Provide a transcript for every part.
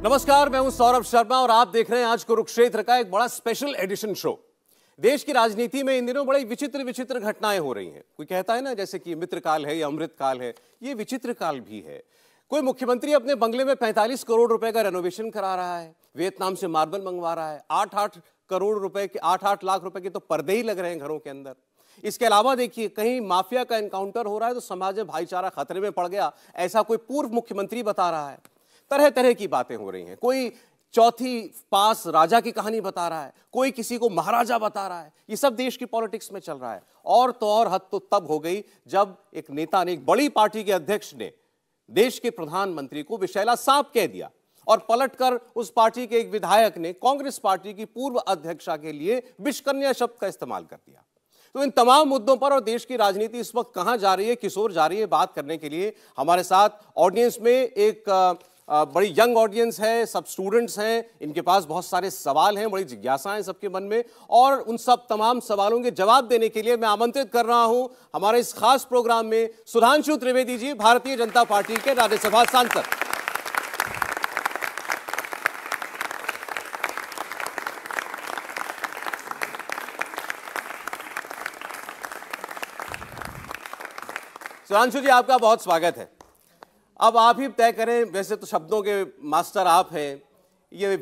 नमस्कार, मैं हूं सौरभ शर्मा और आप देख रहे हैं आज कुरुक्षेत्र का एक बड़ा स्पेशल एडिशन शो। देश की राजनीति में इन दिनों बड़ी विचित्र विचित्र घटनाएं हो रही हैं। कोई कहता है ना, जैसे कि मित्र काल है या अमृत काल है, ये विचित्र काल भी है। कोई मुख्यमंत्री अपने बंगले में 45 करोड़ रुपए का रेनोवेशन करा रहा है, वियतनाम से मार्बल मंगवा रहा है, 8-8 करोड़ रुपए के 8-8 लाख रुपए के तो पर्दे ही लग रहे हैं घरों के अंदर। इसके अलावा देखिए, कहीं माफिया का एनकाउंटर हो रहा है तो समाज में भाईचारा खतरे में पड़ गया, ऐसा कोई पूर्व मुख्यमंत्री बता रहा है। तरह तरह की बातें हो रही हैं। कोई चौथी पास राजा की कहानी बता रहा है, कोई किसी को महाराजा बता रहा है। ये सब देश की पॉलिटिक्स में चल रहा है। और तो और हद तो तब हो गई जब एक नेता ने, एक बड़ी पार्टी के अध्यक्ष ने देश के प्रधानमंत्री को विषैला सांप कह दिया और पलटकर उस पार्टी के एक विधायक ने कांग्रेस पार्टी की पूर्व अध्यक्षा के लिए विषकन्या शब्द का इस्तेमाल कर दिया। तो इन तमाम मुद्दों पर और देश की राजनीति इस वक्त कहां जा रही है, किस ओर जा रही है, बात करने के लिए हमारे साथ ऑडियंस में एक बड़ी यंग ऑडियंस है, सब स्टूडेंट्स हैं, इनके पास बहुत सारे सवाल हैं, बड़ी जिज्ञासाएं सबके मन में, और उन सब तमाम सवालों के जवाब देने के लिए मैं आमंत्रित कर रहा हूं हमारे इस खास प्रोग्राम में सुधांशु त्रिवेदी जी, भारतीय जनता पार्टी के राज्यसभा सांसद। सुधांशु जी, आपका बहुत स्वागत है। अब आप ही तय करें, वैसे तो शब्दों के मास्टर आप हैं, ये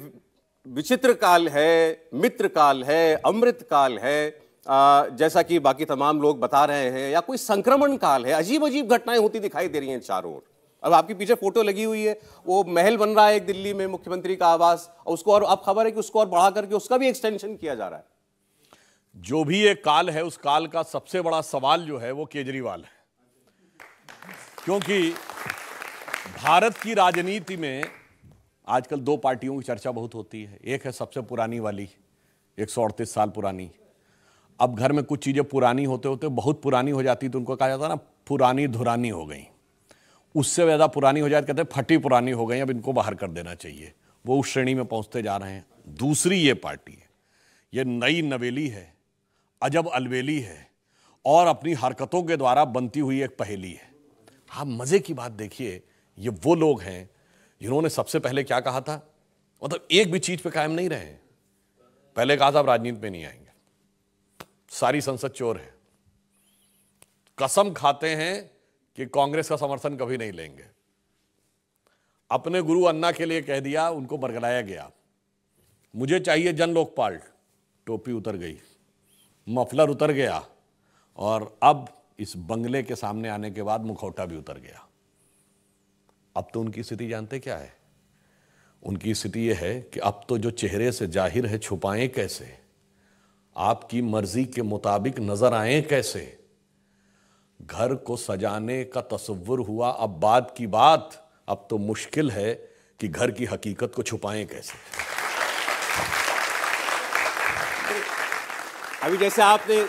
विचित्र काल है, मित्र काल है, अमृत काल है, जैसा कि बाकी तमाम लोग बता रहे हैं, या कोई संक्रमण काल है, अजीब अजीब घटनाएं होती दिखाई दे रही हैं चारों ओर। अब आपके पीछे फोटो लगी हुई है, वो महल बन रहा है एक दिल्ली में, मुख्यमंत्री का आवास, और उसको और अब खबर है कि उसको और बढ़ा करके उसका भी एक्सटेंशन किया जा रहा है। जो भी एक काल है, उस काल का सबसे बड़ा सवाल जो है वो केजरीवाल है, क्योंकि भारत की राजनीति में आजकल दो पार्टियों की चर्चा बहुत होती है। एक है सबसे पुरानी वाली, 138 साल पुरानी। अब घर में कुछ चीजें पुरानी होते होते बहुत पुरानी हो जाती, तो उनको कहा जाता है ना, पुरानी धुरानी हो गई। उससे ज्यादा पुरानी हो जाए कहते हैं फटी पुरानी हो गई, अब इनको बाहर कर देना चाहिए। वो उस श्रेणी में पहुंचते जा रहे हैं। दूसरी ये पार्टी है, ये नई नवेली है, अजब अलवेली है, और अपनी हरकतों के द्वारा बनती हुई एक पहेली है। हाँ, मजे की बात देखिए, ये वो लोग हैं जिन्होंने सबसे पहले क्या कहा था, मतलब एक भी चीज पे कायम नहीं रहे। पहले कहा था आप राजनीति में नहीं आएंगे, सारी संसद चोर है, कसम खाते हैं कि कांग्रेस का समर्थन कभी नहीं लेंगे। अपने गुरु अन्ना के लिए कह दिया, उनको बरगलाया गया। मुझे चाहिए जन लोकपाल, टोपी उतर गई, मफलर उतर गया, और अब इस बंगले के सामने आने के बाद मुखौटा भी उतर गया। अब तो उनकी स्थिति जानते क्या है? उनकी स्थिति यह है कि अब तो जो चेहरे से जाहिर है छुपाएं कैसे, आपकी मर्जी के मुताबिक नजर आए कैसे। घर को सजाने का तसव्वुर हुआ अब बात की बात, अब तो मुश्किल है कि घर की हकीकत को छुपाएं कैसे। अभी जैसे आपने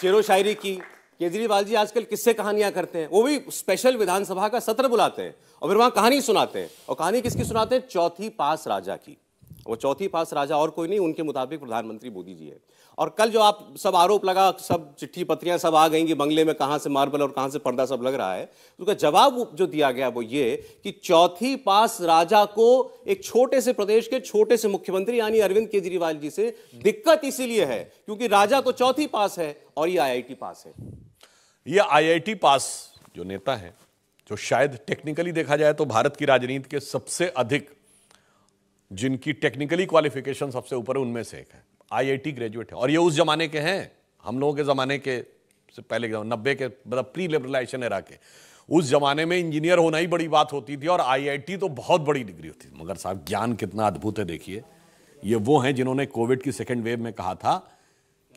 शेरो शायरी की, केजरीवाल जी आजकल किस्से कहानियां करते हैं, वो भी स्पेशल विधानसभा का सत्र बुलाते हैं और फिर वहां कहानी सुनाते हैं। और कहानी किसकी सुनाते हैं? चौथी पास राजा की। वो चौथी पास राजा और कोई नहीं, उनके मुताबिक प्रधानमंत्री मोदी जी है। और कल जो आप सब आरोप लगा, सब चिट्ठी पत्रियां सब आ गई कि बंगले में कहां से मार्बल और कहां से पर्दा सब लग रहा है, उसका जवाब जो दिया गया वो ये कि चौथी पास राजा को एक छोटे से प्रदेश के छोटे से मुख्यमंत्री यानी अरविंद केजरीवाल जी से दिक्कत इसीलिए है क्योंकि राजा को चौथी पास है और ये IIT पास है। ये IIT पास जो नेता है, जो शायद टेक्निकली देखा जाए तो भारत की राजनीति के सबसे अधिक जिनकी टेक्निकली क्वालिफिकेशन सबसे ऊपर है, उनमें से एक है। IIT ग्रेजुएट है, और ये उस जमाने के हैं, हम लोगों के जमाने के से पहले 90 के, मतलब प्री लिबरलाइजेशन एरा के। उस जमाने में इंजीनियर होना ही बड़ी बात होती थी और IIT तो बहुत बड़ी डिग्री होती थी। मगर साहब, ज्ञान कितना अद्भुत है देखिए। ये वो हैं जिन्होंने कोविड की सेकेंड वेव में कहा था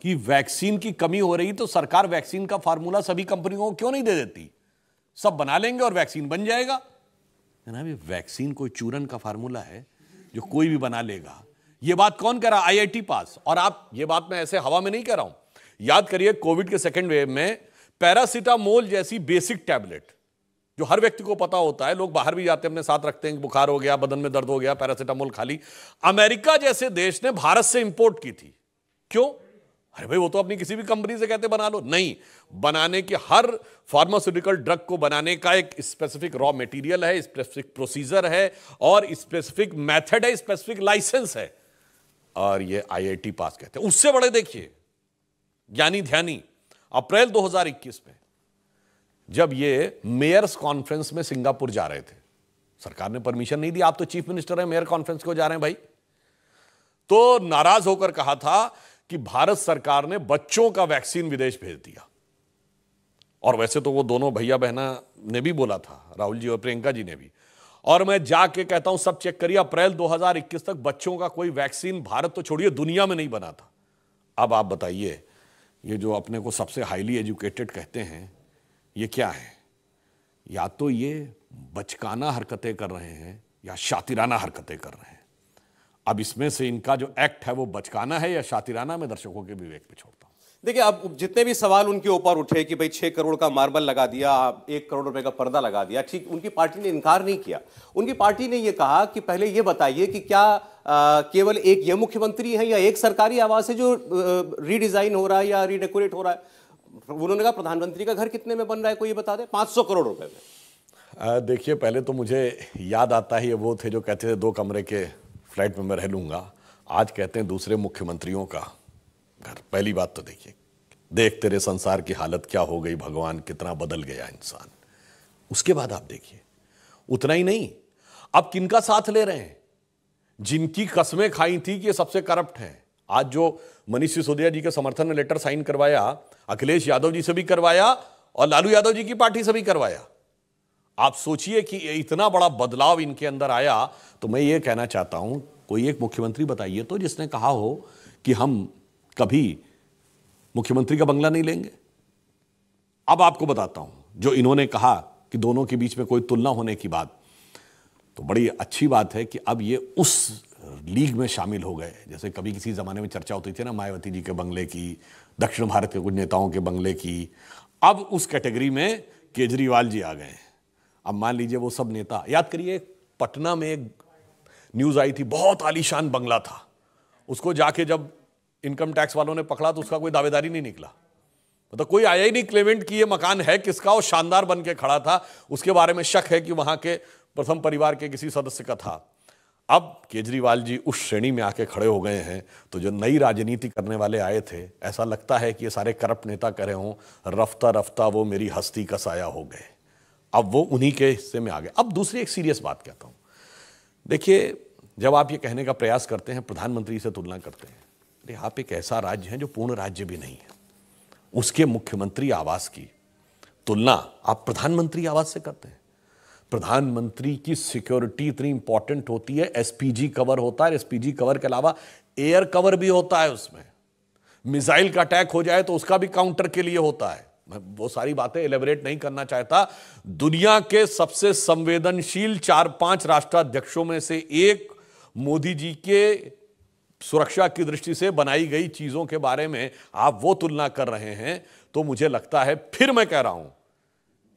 कि वैक्सीन की कमी हो रही तो सरकार वैक्सीन का फार्मूला सभी कंपनियों को क्यों नहीं दे देती, सब बना लेंगे और वैक्सीन बन जाएगा। जनाब, ये वैक्सीन कोई चूरन का फार्मूला है जो कोई भी बना लेगा। ये बात कौन कह रहा? IIT पास। और आप, ये बात मैं ऐसे हवा में नहीं कह रहा हूं, याद करिए कोविड के सेकेंड वेव में पैरासीटामोल जैसी बेसिक टैबलेट जो हर व्यक्ति को पता होता है, लोग बाहर भी जाते हैं अपने साथ रखते हैं कि बुखार हो गया, बदन में दर्द हो गया, पैरासीटामोल खा ली, अमेरिका जैसे देश ने भारत से इंपोर्ट की थी। क्यों? अरे भाई वो तो अपनी किसी भी कंपनी से कहते बना लो, नहीं, बनाने के हर फार्मास्यूटिकल ड्रग को बनाने का एक स्पेसिफिक रॉ मटेरियल है, स्पेसिफिक प्रोसीजर है और स्पेसिफिक मेथड है, स्पेसिफिक लाइसेंस है, और ये आईआईटी पास कहते हैं। उससे बड़े देखिए ज्ञानी ध्यानी अप्रैल 2021 में जब ये मेयर्स कॉन्फ्रेंस में सिंगापुर जा रहे थे, सरकार ने परमिशन नहीं दी, आप तो चीफ मिनिस्टर हैं, मेयर कॉन्फ्रेंस को जा रहे हैं भाई, तो नाराज होकर कहा था कि भारत सरकार ने बच्चों का वैक्सीन विदेश भेज दिया। और वैसे तो वो दोनों भैया बहना ने भी बोला था, राहुल जी और प्रियंका जी ने भी, और मैं जाके कहता हूं सब चेक करिए, अप्रैल 2021 तक बच्चों का कोई वैक्सीन भारत तो छोड़िए दुनिया में नहीं बना था। अब आप बताइए, ये जो अपने को सबसे हाईली एजुकेटेड कहते हैं, ये क्या है? या तो ये बचकाना हरकतें कर रहे हैं या शातिराना हरकतें कर रहे हैं। अब इसमें से इनका जो एक्ट है वो बचकाना है या शातिराना, मैं दर्शकों के विवेक पे छोड़ता हूं। देखिए, अब जितने भी सवाल उनके ऊपर उठे कि भाई 6 करोड़ का मार्बल लगा दिया, 1 करोड़ रुपए का पर्दा लगा दिया, ठीक, उनकी पार्टी ने इनकार नहीं किया। उनकी पार्टी ने यह कहा कि पहले यह बताइए कि क्या केवल एक ये मुख्यमंत्री है या एक सरकारी आवास है जो रीडिजाइन हो रहा है या रीडेकोरेट हो रहा है? उन्होंने कहा प्रधानमंत्री का घर कितने में बन रहा है, कोई बता दे। 500 करोड़ रुपए में। देखिए, पहले तो मुझे याद आता है, ये वो थे जो कहते थे 2 कमरे के फ्लैट में मैं रह लूंगा, आज कहते हैं दूसरे मुख्यमंत्रियों का घर। पहली बात तो देखिए, देख तेरे संसार की हालत क्या हो गई भगवान, कितना बदल गया इंसान। उसके बाद आप देखिए, उतना ही नहीं, अब किनका साथ ले रहे हैं? जिनकी कसमें खाई थी कि ये सबसे करप्ट हैं। आज जो मनीष सिसोदिया जी के समर्थन में लेटर साइन करवाया, अखिलेश यादव जी से भी करवाया और लालू यादव जी की पार्टी से भी करवाया। आप सोचिए कि इतना बड़ा बदलाव इनके अंदर आया। तो मैं ये कहना चाहता हूं, कोई एक मुख्यमंत्री बताइए तो जिसने कहा हो कि हम कभी मुख्यमंत्री का बंगला नहीं लेंगे। अब आपको बताता हूं, जो इन्होंने कहा कि दोनों के बीच में कोई तुलना होने की बात, तो बड़ी अच्छी बात है कि अब ये उस लीग में शामिल हो गए। जैसे कभी किसी जमाने में चर्चा होती थी ना मायावती जी के बंगले की, दक्षिण भारत के कुछ नेताओं के बंगले की, अब उस कैटेगरी में केजरीवाल जी आ गए। अब मान लीजिए वो सब नेता, याद करिए पटना में एक न्यूज आई थी, बहुत आलीशान बंगला था, उसको जाके जब इनकम टैक्स वालों ने पकड़ा तो उसका कोई दावेदारी नहीं निकला। मतलब कोई आया ही नहीं क्लेमेंट कि ये मकान है किसका, और शानदार बन के खड़ा था। उसके बारे में शक है कि वहां के प्रथम परिवार के किसी सदस्य का था। अब केजरीवाल जी उस श्रेणी में आके खड़े हो गए हैं। तो जो नई राजनीति करने वाले आए थे, ऐसा लगता है कि ये सारे करप्ट नेता कह रहे हों, रफ्ता रफ्ता वो मेरी हस्ती का साया हो गए। अब वो उन्हीं के हिस्से में आ गए। अब दूसरी एक सीरियस बात कहता हूं, देखिए, जब आप ये कहने का प्रयास करते हैं, प्रधानमंत्री से तुलना करते हैं, अरे आप एक ऐसा राज्य है जो पूर्ण राज्य भी नहीं है, उसके मुख्यमंत्री आवास की तुलना आप प्रधानमंत्री आवास से करते हैं। प्रधानमंत्री की सिक्योरिटी इतनी इंपॉर्टेंट होती है, एसपीजी कवर होता है, एसपीजी कवर के अलावा एयर कवर भी होता है उसमें। मिसाइल का अटैक हो जाए तो उसका भी काउंटर के लिए होता है। मैं वो सारी बातें एलेबरेट नहीं करना चाहता। दुनिया के सबसे संवेदनशील 4-5 राष्ट्राध्यक्षों में से एक मोदी जी के सुरक्षा की दृष्टि से बनाई गई चीजों के बारे में आप वो तुलना कर रहे हैं, तो मुझे लगता है, फिर मैं कह रहा हूं,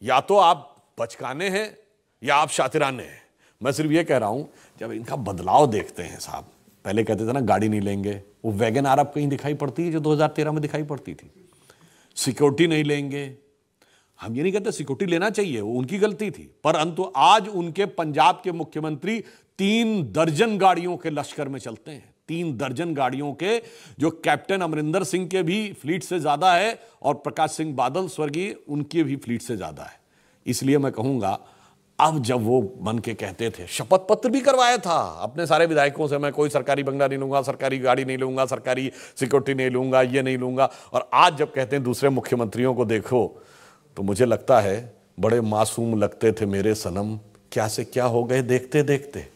या तो आप बचकाने हैं या आप शातिराने हैं। मैं सिर्फ ये कह रहा हूं, जब इनका बदलाव देखते हैं साहब, पहले कहते थे ना गाड़ी नहीं लेंगे, वो वैगन आर अब कहीं दिखाई पड़ती है जो 2013 में दिखाई पड़ती थी। सिक्योरिटी नहीं लेंगे, हम ये नहीं कहते सिक्योरिटी लेना चाहिए, वो उनकी गलती थी, परंतु आज उनके पंजाब के मुख्यमंत्री 3 दर्जन गाड़ियों के लश्कर में चलते हैं। 3 दर्जन गाड़ियों के, जो कैप्टन अमरिंदर सिंह के भी फ्लीट से ज्यादा है और प्रकाश सिंह बादल स्वर्गीय उनके भी फ्लीट से ज्यादा है। इसलिए मैं कहूंगा, अब जब वो बन के कहते थे, शपथ पत्र भी करवाया था अपने सारे विधायकों से, मैं कोई सरकारी बंगला नहीं लूंगा, सरकारी गाड़ी नहीं लूंगा, सरकारी सिक्योरिटी नहीं लूंगा, ये नहीं लूंगा, और आज जब कहते हैं दूसरे मुख्यमंत्रियों को देखो, तो मुझे लगता है बड़े मासूम लगते थे मेरे सनम, क्या से क्या हो गए देखते देखते।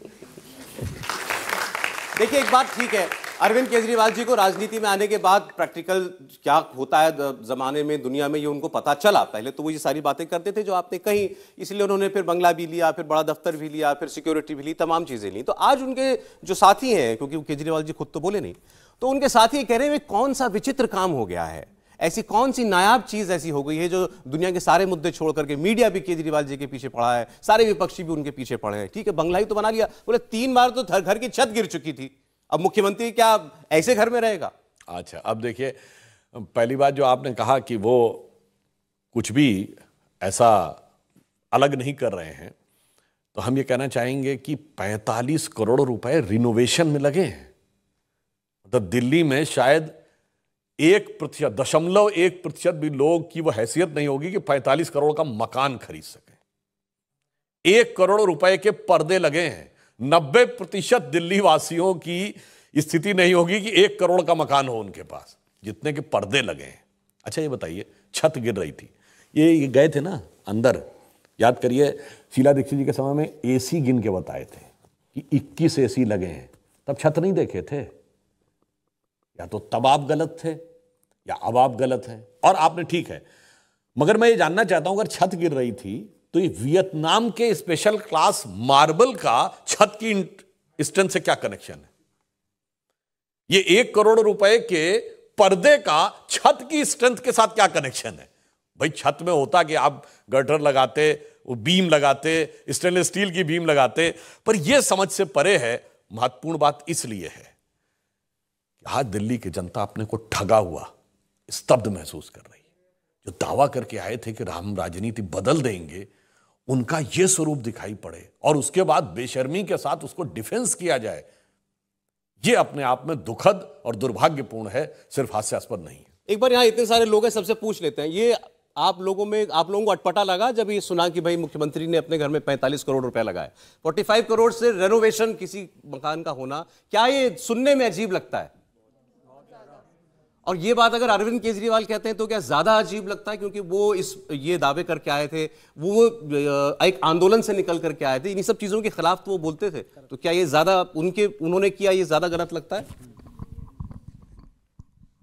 देखिए, एक बात ठीक है, अरविंद केजरीवाल जी को राजनीति में आने के बाद प्रैक्टिकल क्या होता है जमाने में, दुनिया में, ये उनको पता चला। पहले तो वो ये सारी बातें करते थे जो आपने कही, इसलिए उन्होंने फिर बंगला भी लिया, फिर बड़ा दफ्तर भी लिया, फिर सिक्योरिटी भी ली, तमाम चीजें ली। तो आज उनके जो साथी हैं, क्योंकि केजरीवाल जी खुद तो बोले नहीं, तो उनके साथी कह रहे हैं कौन सा विचित्र काम हो गया है, ऐसी कौन सी नायाब चीज ऐसी हो गई है जो दुनिया के सारे मुद्दे छोड़ करके मीडिया भी केजरीवाल जी के पीछे पड़ा है, सारे विपक्षी भी उनके पीछे पड़े हैं। ठीक है, बंगला ही तो बना लिया, बोले 3 बार तो घर की छत गिर चुकी थी, अब मुख्यमंत्री क्या ऐसे घर में रहेगा? अच्छा, अब देखिए, पहली बात जो आपने कहा कि वो कुछ भी ऐसा अलग नहीं कर रहे हैं, तो हम ये कहना चाहेंगे कि 45 करोड़ रुपए रिनोवेशन में लगे हैं। मतलब दिल्ली में शायद 1%, 0.1% भी लोग की वो हैसियत नहीं होगी कि 45 करोड़ का मकान खरीद सके। 1 करोड़ रुपए के पर्दे लगे हैं। 90% दिल्ली वासियों की स्थिति नहीं होगी कि 1 करोड़ का मकान हो उनके पास, जितने के पर्दे लगे हैं। अच्छा ये बताइए, छत गिर रही थी, ये गए थे ना अंदर, याद करिए शीला दीक्षित जी के समय में एसी गिन के बताए थे कि 21 एसी लगे हैं, तब छत नहीं देखे थे। या तो तब आप गलत थे या अब आप गलत हैं, और आपने ठीक है। मगर मैं ये जानना चाहता हूं, अगर छत गिर रही थी तो ये वियतनाम के स्पेशल क्लास मार्बल का छत की स्ट्रेंथ से क्या कनेक्शन है? ये 1 करोड़ रुपए के पर्दे का छत की स्ट्रेंथ के साथ क्या कनेक्शन है? भाई छत में होता कि आप गटर लगाते, वो बीम लगाते, स्टेनलेस स्टील की बीम लगाते, पर यह समझ से परे है। महत्वपूर्ण बात इसलिए है कि आज दिल्ली की जनता अपने को ठगा हुआ, स्तब्ध महसूस कर रही है। जो दावा करके आए थे कि हम राजनीति बदल देंगे, उनका यह स्वरूप दिखाई पड़े और उसके बाद बेशर्मी के साथ उसको डिफेंस किया जाए, यह अपने आप में दुखद और दुर्भाग्यपूर्ण है, सिर्फ हास्यास्पद नहीं है। एक बार यहां इतने सारे लोग हैं, सबसे पूछ लेते हैं, ये आप लोगों को अटपटा लगा जब ये सुना कि भाई मुख्यमंत्री ने अपने घर में 45 करोड़ रुपए लगाए? 45 करोड़ से रेनोवेशन किसी मकान का होना, क्या ये सुनने में अजीब लगता है? और ये बात अगर अरविंद केजरीवाल कहते हैं तो क्या ज्यादा अजीब लगता है? क्योंकि वो ये दावे करके आए थे, वो एक आंदोलन से निकल करके आए थे, इन सब चीजों के खिलाफ तो वो बोलते थे, तो क्या ये ज्यादा उन्होंने किया, ये ज्यादा गलत लगता है?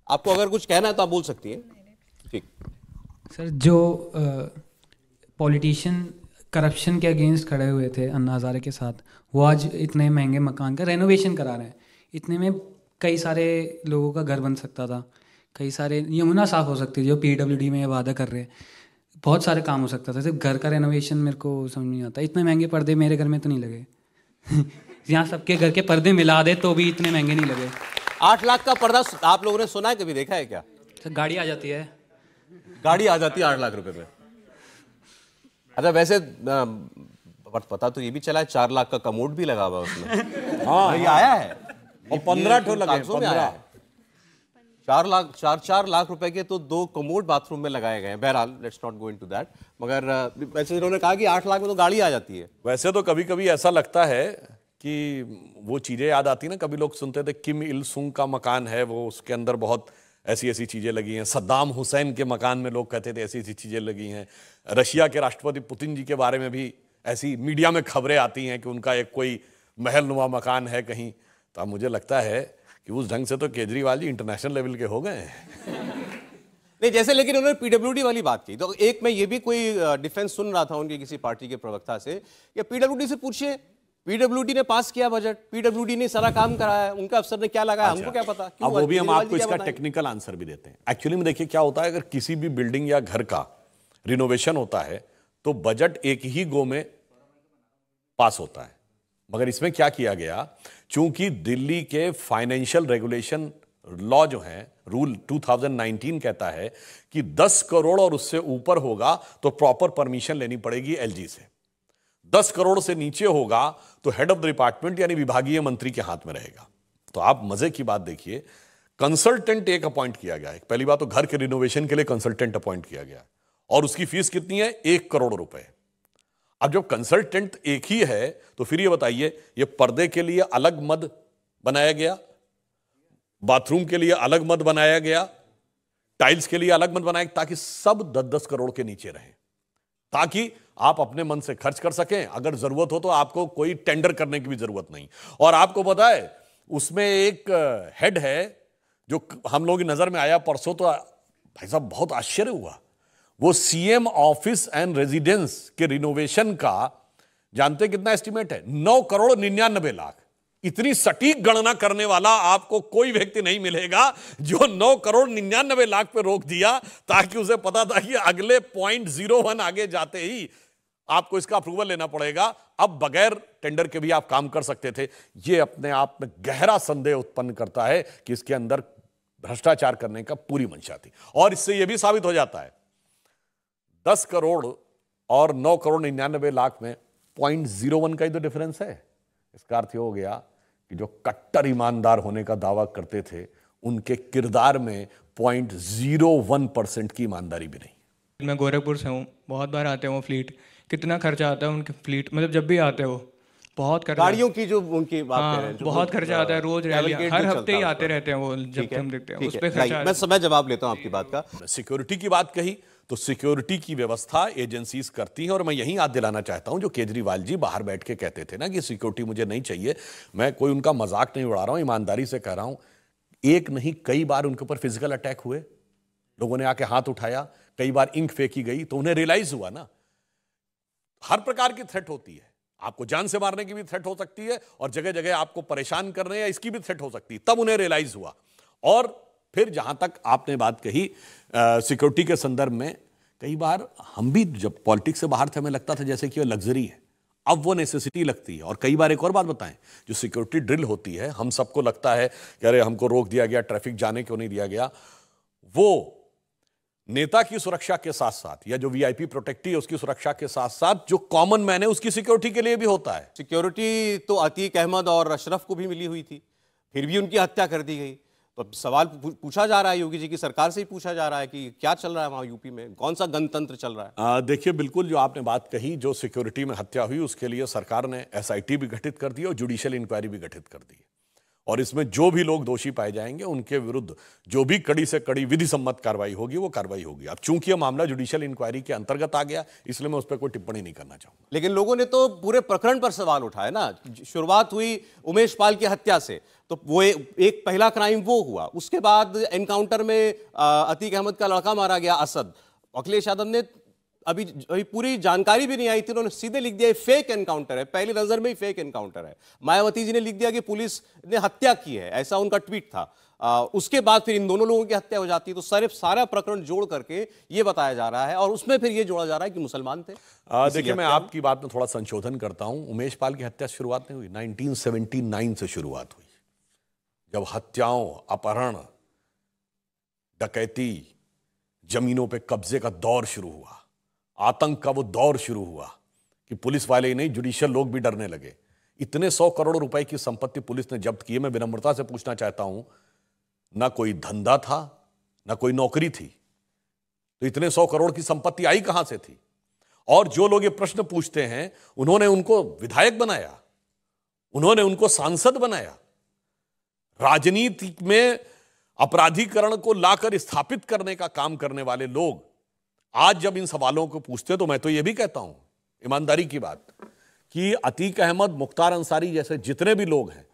आपको अगर कुछ कहना है तो आप बोल सकती हैं। ठीक सर, जो पॉलिटिशियन करप्शन के अगेंस्ट खड़े हुए थे अन्ना हजारे के साथ, वो आज इतने महंगे मकान का रेनोवेशन करा रहे हैं। इतने में कई सारे लोगों का घर बन सकता था, कई सारे यमुना साफ हो सकती थी, जो पीडब्ल्यूडी में ये वादा कर रहे हैं, बहुत सारे काम हो सकता था। सिर्फ घर का रेनोवेशन मेरे को समझ नहीं आता। इतने महंगे पर्दे मेरे घर में तो नहीं लगे। यहाँ सबके घर के पर्दे मिला दे तो भी इतने महंगे नहीं लगे। 8 लाख का पर्दा आप लोगों ने सुना है, कभी देखा है क्या? सर गाड़ी आ जाती है, गाड़ी आ जाती है 8 लाख रुपए में। अच्छा वैसे पता तो ये भी चला है 4 लाख का कमोड भी लगा हुआ उसमें। हाँ ये आया है, और 15 ठो लगे, 15 4 लाख रुपए के तो 2 कमोड बाथरूम में लगाए गए हैं। बहरहाल let's not go into that. मगर वैसे इन्होंने कहा कि 8 लाख में तो गाड़ी आ जाती है। वैसे तो कभी कभी ऐसा लगता है कि वो चीजें याद आती ना, कभी लोग सुनते थे किम इल सुंग का मकान है, वो उसके अंदर बहुत ऐसी ऐसी चीजें लगी हैं। सद्दाम हुसैन के मकान में लोग कहते थे ऐसी ऐसी चीजें लगी हैं। रशिया के राष्ट्रपति पुतिन जी के बारे में भी ऐसी मीडिया में खबरें आती हैं कि उनका एक कोई महलनुमा मकान है कहीं। तो अब मुझे लगता है कि उस ढंग से तो केजरीवाल जी इंटरनेशनल लेवल के हो गए हैं। नहीं जैसे, लेकिन उन्होंने पीडब्ल्यूडी वाली बात की, तो एक मैं ये भी कोई डिफेंस सुन रहा था उनके किसी पार्टी के प्रवक्ता से, कि पीडब्ल्यूडी से पूछिए, पीडब्ल्यूडी ने पास किया बजट, पीडब्ल्यूडी ने सारा काम कराया, उनका अफसर ने क्या लगाया, हमको क्या पता। अब वो भी हम आपको इसका टेक्निकल आंसर भी देते हैं। एक्चुअली में देखिए क्या होता है, अगर किसी भी बिल्डिंग या घर का रिनोवेशन होता है तो बजट एक ही गो में पास होता है। मगर इसमें क्या किया गया, चूंकि दिल्ली के फाइनेंशियल रेगुलेशन लॉ जो है, रूल 2019 कहता है कि 10 करोड़ और उससे ऊपर होगा तो प्रॉपर परमिशन लेनी पड़ेगी एलजी से। 10 करोड़ से नीचे होगा तो हेड ऑफ द डिपार्टमेंट यानी विभागीय मंत्री के हाथ में रहेगा। तो आप मजे की बात देखिए, कंसल्टेंट एक अपॉइंट किया गया है। पहली बात तो घर के रिनोवेशन के लिए कंसल्टेंट अपॉइंट किया गया और उसकी फीस कितनी है, 1 करोड़ रुपए। अब जब कंसल्टेंट एक ही है तो फिर ये बताइए, ये पर्दे के लिए अलग मद बनाया गया, बाथरूम के लिए अलग मद बनाया गया, टाइल्स के लिए अलग मद बनाया, ताकि सब 10-10 करोड़ के नीचे रहे, ताकि आप अपने मन से खर्च कर सकें। अगर जरूरत हो तो आपको कोई टेंडर करने की भी जरूरत नहीं। और आपको पता है उसमें एक हेड है जो हम लोगों की नजर में आया परसों, तो भाई साहब बहुत आश्चर्य हुआ। वो सीएम ऑफिस एंड रेजिडेंस के रिनोवेशन का जानते कितना एस्टिमेट है, 9 करोड़ 99 लाख। इतनी सटीक गणना करने वाला आपको कोई व्यक्ति नहीं मिलेगा जो 9 करोड़ 99 लाख पे रोक दिया, ताकि उसे पता था कि अगले 0.01 आगे जाते ही आपको इसका अप्रूवल लेना पड़ेगा। अब बगैर टेंडर के भी आप काम कर सकते थे। यह अपने आप में गहरा संदेह उत्पन्न करता है कि इसके अंदर भ्रष्टाचार करने का पूरी मंशा थी। और इससे यह भी साबित हो जाता है 10 करोड़ और 9 करोड़ 99 लाख में 0.01 का ही तो डिफरेंस है। इसका अर्थ हो गया कि जो कट्टर ईमानदार होने का दावा करते थे उनके किरदार में 0.01% की ईमानदारी भी नहीं। मैं गोरखपुर से हूँ, बहुत बार आते हैं वो फ्लीट, कितना खर्चा आता है उनके फ्लीट, मतलब जब भी आते हो बहुत खर्चा, गाड़ियों की जो उनकी बात कर रहे हैं, बहुत खर्चा आता है, रोज रैलियां हर हफ्ते ही आते रहते हैं वो, जब हम देखते हैं उस पे खर्चा। मैं समय जवाब लेता हूं आपकी बात का। सिक्योरिटी की बात कही तो सिक्योरिटी की व्यवस्था एजेंसीज करती हैं, और मैं यही याद दिलाना चाहता हूं जो केजरीवाल जी बाहर बैठ के कहते थे ना कि सिक्योरिटी मुझे नहीं चाहिए। मैं कोई उनका मजाक नहीं उड़ा रहा हूं, ईमानदारी से कह रहा हूं, एक नहीं कई बार उनके ऊपर फिजिकल अटैक हुए, लोगों ने आके हाथ उठाया, कई बार इंक फेंकी गई, तो उन्हें रियलाइज हुआ ना हर प्रकार की थ्रेट होती है। आपको जान से मारने की भी थ्रेट हो सकती है और जगह जगह आपको परेशान करने या इसकी भी थ्रेट हो सकती है। तब उन्हें रियलाइज हुआ। और फिर जहां तक आपने बात कही सिक्योरिटी के संदर्भ में, कई बार हम भी जब पॉलिटिक्स से बाहर थे हमें लगता था जैसे कि वो लग्जरी है, अब वो नेसेसिटी लगती है। और कई बार एक और बात बताएं, जो सिक्योरिटी ड्रिल होती है हम सबको लगता है कि अरे हमको रोक दिया गया, ट्रैफिक जाने क्यों नहीं दिया गया, वो नेता की सुरक्षा के साथ साथ या जो वीआईपी प्रोटेक्टी है उसकी सुरक्षा के साथ साथ जो कॉमन मैन है उसकी सिक्योरिटी के लिए भी होता है। सिक्योरिटी तो अतीक अहमद और अशरफ को भी मिली हुई थी, फिर भी उनकी हत्या कर दी गई। तो अब सवाल पूछा जा रहा है, योगी जी की सरकार से ही पूछा जा रहा है कि क्या चल रहा है वहां यूपी में, कौन सा गणतंत्र चल रहा है। देखिए, बिल्कुल जो आपने बात कही, जो सिक्योरिटी में हत्या हुई उसके लिए सरकार ने एसआईटी भी गठित कर दी और जुडिशियल इंक्वायरी भी गठित कर दी, और इसमें जो भी लोग दोषी पाए जाएंगे उनके विरुद्ध जो भी कड़ी से कड़ी विधि सम्मत कार्रवाई होगी वो कार्रवाई होगी। अब चूंकि यह मामला जुडिशियल इंक्वायरी के अंतर्गत आ गया, इसलिए मैं उस पर कोई टिप्पणी नहीं करना चाहूंगा। लेकिन लोगों ने तो पूरे प्रकरण पर सवाल उठाए ना। शुरुआत हुई उमेश पाल की हत्या से, तो वो एक पहला क्राइम वो हुआ, उसके बाद एनकाउंटर में अतीक अहमद का लड़का मारा गया असद। अखिलेश यादव ने अभी पूरी जानकारी भी नहीं आई थी, उन्होंने सीधे लिख दिया फेक एनकाउंटर है, पहली नजर में ही फेक एनकाउंटर है। मायावती जी ने लिख दिया कि पुलिस ने हत्या की है, ऐसा उनका ट्वीट था। उसके बाद फिर इन दोनों लोगों की हत्या हो जाती है। तो सारा प्रकरण जोड़ करके ये बताया जा रहा है और उसमें फिर ये जोड़ा जा रहा है कि मुसलमान थे। देखिए, मैं आपकी बात में थोड़ा संशोधन करता हूं। उमेश पाल की हत्या शुरुआत नहीं हुई, 1979 से शुरुआत हुई, जब हत्याओं, अपहरण, डकैती, जमीनों पे कब्जे का दौर शुरू हुआ, आतंक का वो दौर शुरू हुआ कि पुलिस वाले ही नहीं जुडिशियल लोग भी डरने लगे। इतने 100 करोड़ रुपए की संपत्ति पुलिस ने जब्त की है। मैं विनम्रता से पूछना चाहता हूं, ना कोई धंधा था ना कोई नौकरी थी, तो इतने 100 करोड़ की संपत्ति आई कहां से थी? और जो लोग ये प्रश्न पूछते हैं, उन्होंने उनको विधायक बनाया, उन्होंने उनको सांसद बनाया। राजनीति में अपराधीकरण को लाकर स्थापित करने का काम करने वाले लोग आज जब इन सवालों को पूछते हैं, तो मैं तो यह भी कहता हूं ईमानदारी की बात कि अतीक अहमद, मुख्तार अंसारी जैसे जितने भी लोग हैं,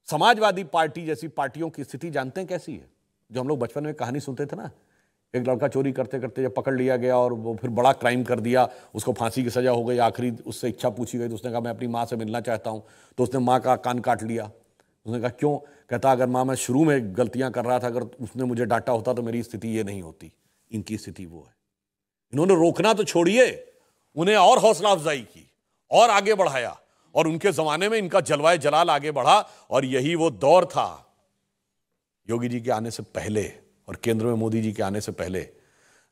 समाजवादी पार्टी जैसी पार्टियों की स्थिति जानते हैं कैसी है? जो हम लोग बचपन में कहानी सुनते थे ना, एक लड़का चोरी करते करते जब पकड़ लिया गया और वो फिर बड़ा क्राइम कर दिया, उसको फांसी की सजा हो गई, आखिरी उससे इच्छा पूछी गई तो उसने कहा मैं अपनी माँ से मिलना चाहता हूं, तो उसने माँ का कान काट लिया। उसने कहा क्यों? कहता अगर माँ मैं शुरू में गलतियां कर रहा था, अगर उसने मुझे डांटा होता तो मेरी स्थिति ये नहीं होती। इनकी स्थिति वो है। इन्होंने रोकना तो छोड़िए, उन्हें और हौसला अफजाई की और आगे बढ़ाया, और उनके जमाने में इनका जलवाए जलाल आगे बढ़ा। और यही वो दौर था योगी जी के आने से पहले और केंद्र में मोदी जी के आने से पहले।